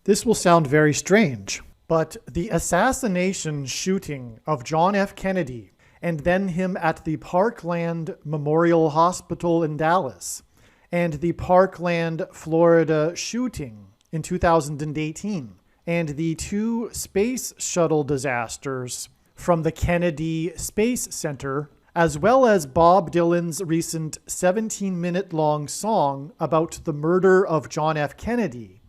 This will sound very strange, but the assassination shooting of John F. Kennedy and then him at the Parkland Memorial Hospital in Dallas and the Parkland, Florida shooting in 2018 and the two space shuttle disasters from the Kennedy Space Center, as well as Bob Dylan's recent 17-minute-long song about the murder of John F. Kennedy,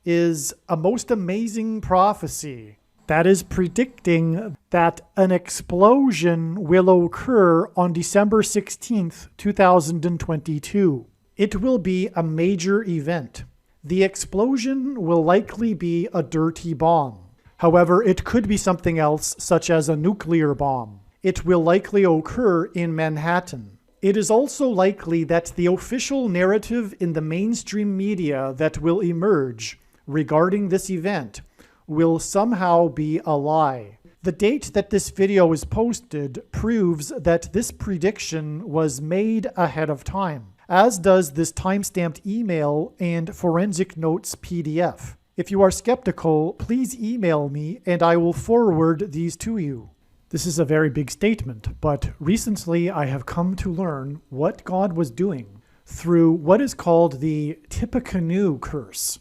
is a most amazing prophecy that is predicting that an explosion will occur on December 16th, 2022. It will be a major event. The explosion will likely be a dirty bomb. However, it could be something else, such as a nuclear bomb. It will likely occur in Manhattan. It is also likely that the official narrative in the mainstream media that will emerge regarding this event will somehow be a lie. The date that this video is posted proves that this prediction was made ahead of time, as does this timestamped email and forensic notes PDF. If you are skeptical, please email me and I will forward these to you. This is a very big statement, but recently I have come to learn what God was doing through what is called the Tippecanoe curse,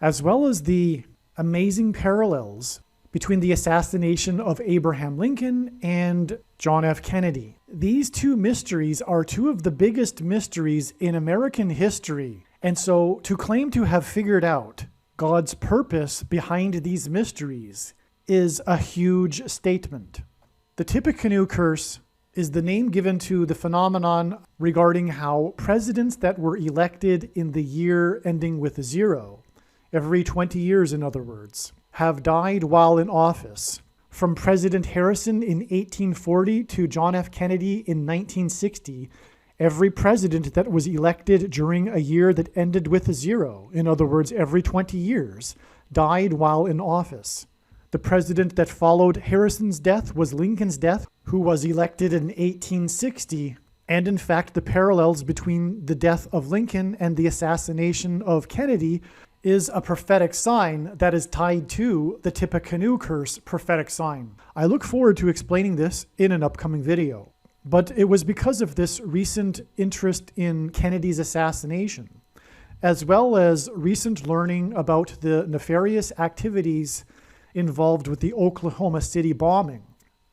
as well as the amazing parallels between the assassination of Abraham Lincoln and John F. Kennedy. These two mysteries are two of the biggest mysteries in American history, and so to claim to have figured out God's purpose behind these mysteries is a huge statement. The Tippecanoe curse is the name given to the phenomenon regarding how presidents that were elected in the year ending with 0, every 20 years in other words, have died while in office. From President Harrison in 1840 to John F. Kennedy in 1960, every president that was elected during a year that ended with 0, in other words, every 20 years, died while in office. The president that followed Harrison's death was Lincoln's death, who was elected in 1860. And in fact, the parallels between the death of Lincoln and the assassination of Kennedy is a prophetic sign that is tied to the Tippecanoe curse prophetic sign. I look forward to explaining this in an upcoming video. But it was because of this recent interest in Kennedy's assassination, as well as recent learning about the nefarious activities involved with the Oklahoma City bombing,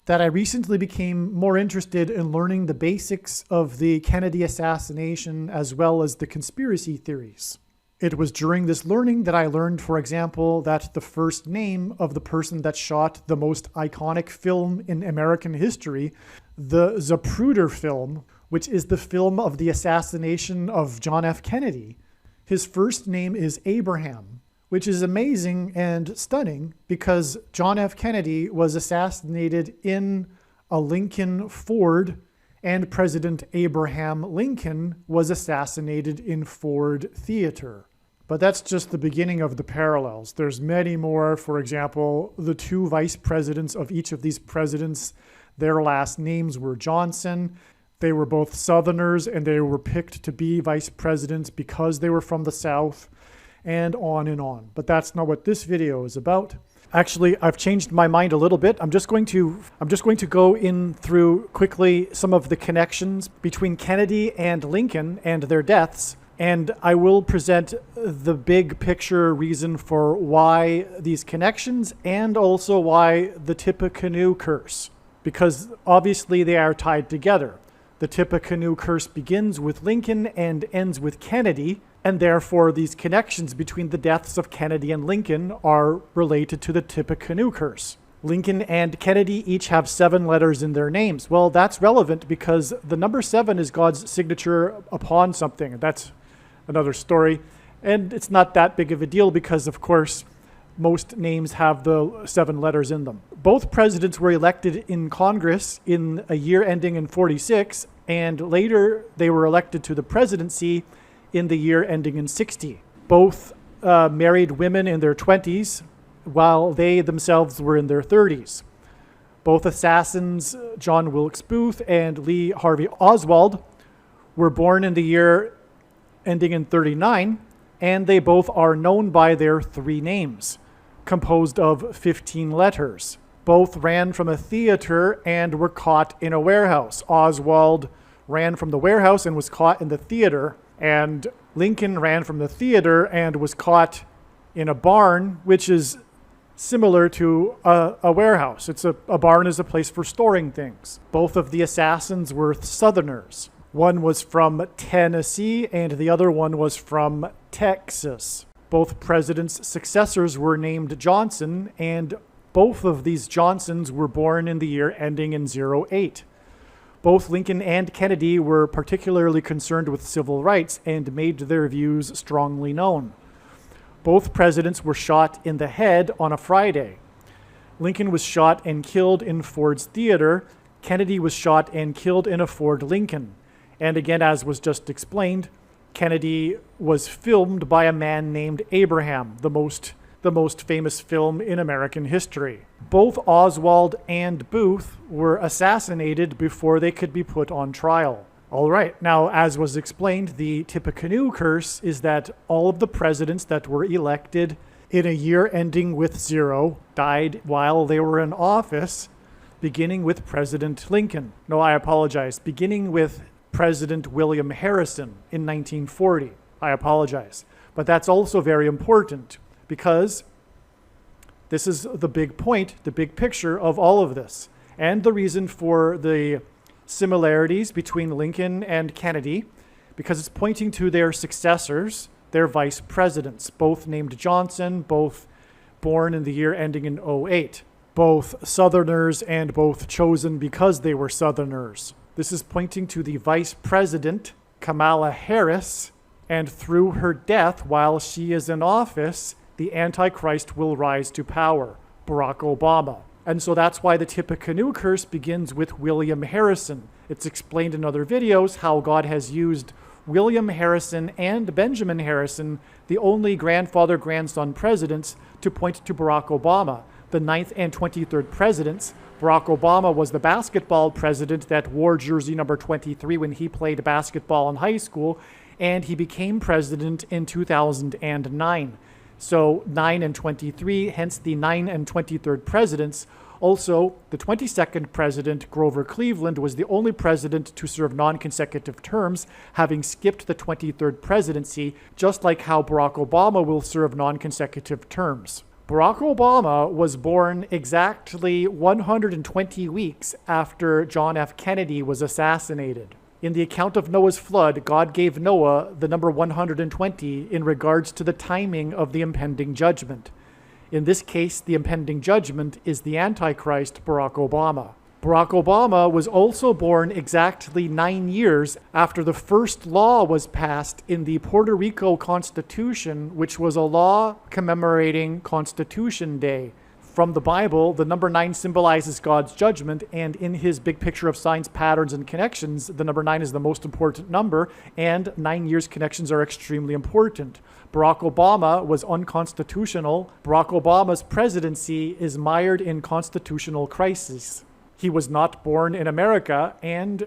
that I recently became more interested in learning the basics of the Kennedy assassination as well as the conspiracy theories. It was during this learning that I learned, for example, that the first name of the person that shot the most iconic film in American history, the Zapruder film, which is the film of the assassination of John F. Kennedy, his first name is Abraham, which is amazing and stunning because John F. Kennedy was assassinated in a Lincoln Ford, and President Abraham Lincoln was assassinated in Ford Theater. But that's just the beginning of the parallels. There's many more. For example, the two vice presidents of each of these presidents, their last names were Johnson. They were both Southerners, and they were picked to be vice presidents because they were from the South, and on and on. But that's not what this video is about. Actually, I've changed my mind a little bit. I'm just going to go in through quickly some of the connections between Kennedy and Lincoln and their deaths, and I will present the big picture reason for why these connections and also why the Tippecanoe curse, because obviously they are tied together. The Tippecanoe curse begins with Lincoln and ends with Kennedy, and therefore these connections between the deaths of Kennedy and Lincoln are related to the Tippecanoe curse. Lincoln and Kennedy each have 7 letters in their names. Well, that's relevant because the number 7 is God's signature upon something. That's another story. And it's not that big of a deal because, of course, most names have the 7 letters in them. Both presidents were elected in Congress in a year ending in 46, and later they were elected to the presidency in the year ending in 60. Both married women in their 20s, while they themselves were in their 30s. Both assassins, John Wilkes Booth and Lee Harvey Oswald, were born in the year ending in 39, and they both are known by their three names, composed of 15 letters. Both ran from a theater and were caught in a warehouse. Oswald ran from the warehouse and was caught in the theater, and Lincoln ran from the theater and was caught in a barn, which is similar to a warehouse. A barn is a place for storing things. Both of the assassins were Southerners. One was from Tennessee and the other one was from Texas. Both presidents' successors were named Johnson, and both of these Johnsons were born in the year ending in 08. Both Lincoln and Kennedy were particularly concerned with civil rights and made their views strongly known. Both presidents were shot in the head on a Friday. Lincoln was shot and killed in Ford's Theater. Kennedy was shot and killed in a Ford Lincoln. And again, as was just explained, Kennedy was filmed by a man named Abraham, the most famous film in American history. Both Oswald and Booth were assassinated before they could be put on trial. All right, now as was explained, the Tippecanoe curse is that all of the presidents that were elected in a year ending with 0 died while they were in office, beginning with President Lincoln. No, I apologize. Beginning with President William Harrison in 1940. I apologize. But that's also very important because this is the big point, the big picture of all of this, and the reason for the similarities between Lincoln and Kennedy, because it's pointing to their successors, their vice presidents, both named Johnson, both born in the year ending in 08, both Southerners and both chosen because they were Southerners. This is pointing to the vice president, Kamala Harris, and through her death while she is in office, the Antichrist will rise to power, Barack Obama. And so that's why the Tippecanoe curse begins with William Harrison. It's explained in other videos how God has used William Harrison and Benjamin Harrison, the only grandfather-grandson presidents, to point to Barack Obama. The 9th and 23rd presidents, Barack Obama was the basketball president that wore jersey number 23 when he played basketball in high school, and he became president in 2009. So 9 and 23, hence the 9 and 23rd presidents. Also, the 22nd president, Grover Cleveland, was the only president to serve non-consecutive terms, having skipped the 23rd presidency, just like how Barack Obama will serve non-consecutive terms. Barack Obama was born exactly 120 weeks after John F. Kennedy was assassinated. In the account of Noah's flood, God gave Noah the number 120 in regards to the timing of the impending judgment. In this case, the impending judgment is the Antichrist, Barack Obama. Barack Obama was also born exactly 9 years after the first law was passed in the Puerto Rico Constitution, which was a law commemorating Constitution Day. From the Bible, the number 9 symbolizes God's judgment, and in his big picture of signs, patterns, and connections, the number 9 is the most important number, and 9 years connections are extremely important. Barack Obama was unconstitutional. Barack Obama's presidency is mired in constitutional crisis. He was not born in America, and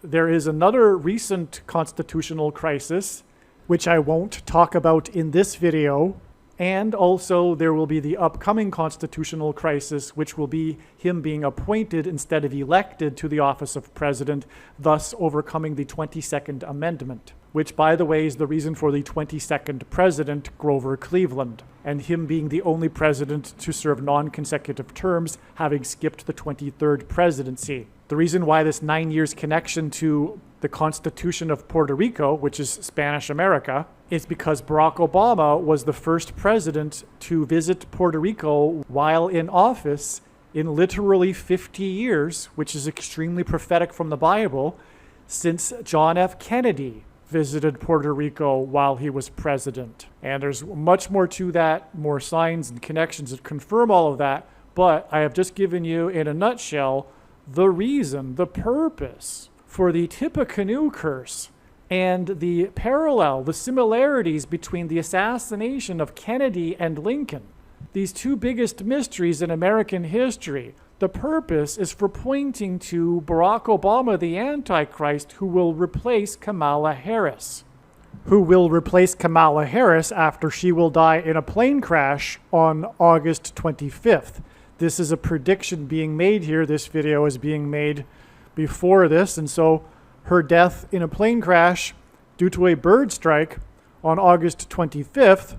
there is another recent constitutional crisis, which I won't talk about in this video. And also there will be the upcoming constitutional crisis, which will be him being appointed instead of elected to the office of president, thus overcoming the 22nd Amendment, which, by the way, is the reason for the 22nd president, Grover Cleveland, and him being the only president to serve non-consecutive terms, having skipped the 23rd presidency. The reason why this 9 years connection to the Constitution of Puerto Rico, which is Spanish America, is because Barack Obama was the first president to visit Puerto Rico while in office in literally 50 years, which is extremely prophetic from the Bible, since John F. Kennedy visited Puerto Rico while he was president. And there's much more to that, more signs and connections that confirm all of that, but I have just given you, in a nutshell, the reason, the purpose for the Tippecanoe curse and the parallel, the similarities between the assassination of Kennedy and Lincoln. These two biggest mysteries in American history. The purpose is for pointing to Barack Obama, the Antichrist, who will replace Kamala Harris. who will replace Kamala Harris after she will die in a plane crash on August 25th. This is a prediction being made here. This video is being made before this, and so her death in a plane crash due to a bird strike on August 25th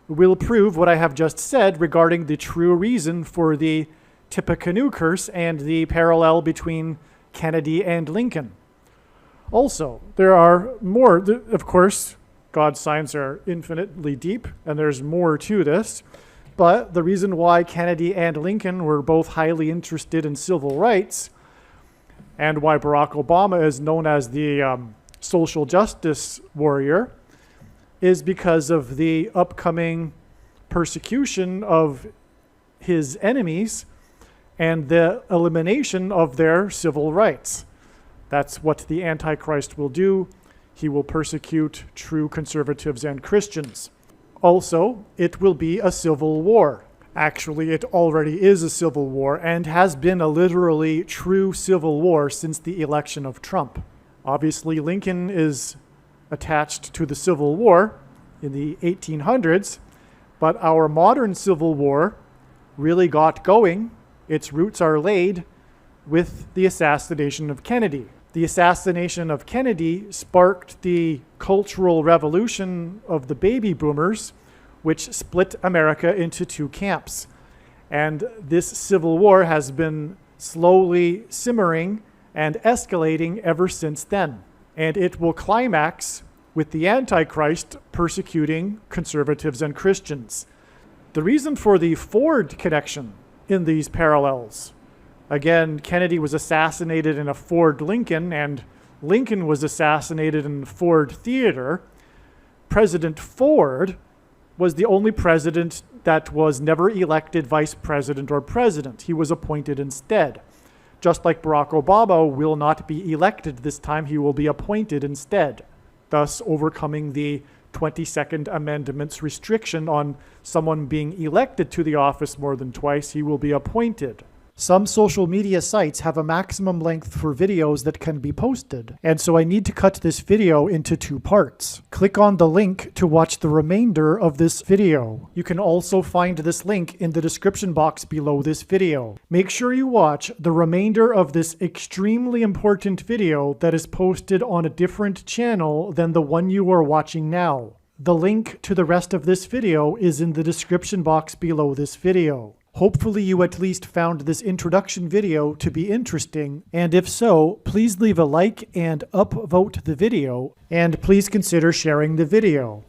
will prove what I have just said regarding the true reason for the Tippecanoe curse and the parallel between Kennedy and Lincoln. Also, there are more, of course, God's signs are infinitely deep, and there's more to this, but the reason why Kennedy and Lincoln were both highly interested in civil rights, and why Barack Obama is known as the social justice warrior, is because of the upcoming persecution of his enemies and the elimination of their civil rights. That's what the Antichrist will do. He will persecute true conservatives and Christians. Also, it will be a civil war. Actually, it already is a civil war and has been a literally true civil war since the election of Trump. Obviously, Lincoln is attached to the Civil War in the 1800s, but our modern Civil War really got going. Its roots are laid with the assassination of Kennedy. The assassination of Kennedy sparked the cultural revolution of the baby boomers, which split America into two camps. And this civil war has been slowly simmering and escalating ever since then. And it will climax with the Antichrist persecuting conservatives and Christians. The reason for the Ford connection in these parallels, again, Kennedy was assassinated in a Ford Lincoln, and Lincoln was assassinated in the Ford Theater. President Ford was the only president that was never elected vice president or president. He was appointed instead. Just like Barack Obama will not be elected this time, he will be appointed instead, thus overcoming the 22nd Amendment's restriction on someone being elected to the office more than twice. He will be appointed. Some social media sites have a maximum length for videos that can be posted, and so I need to cut this video into 2 parts. Click on the link to watch the remainder of this video. You can also find this link in the description box below this video. Make sure you watch the remainder of this extremely important video that is posted on a different channel than the one you are watching now. The link to the rest of this video is in the description box below this video. Hopefully you at least found this introduction video to be interesting, and if so, please leave a like and upvote the video, and please consider sharing the video.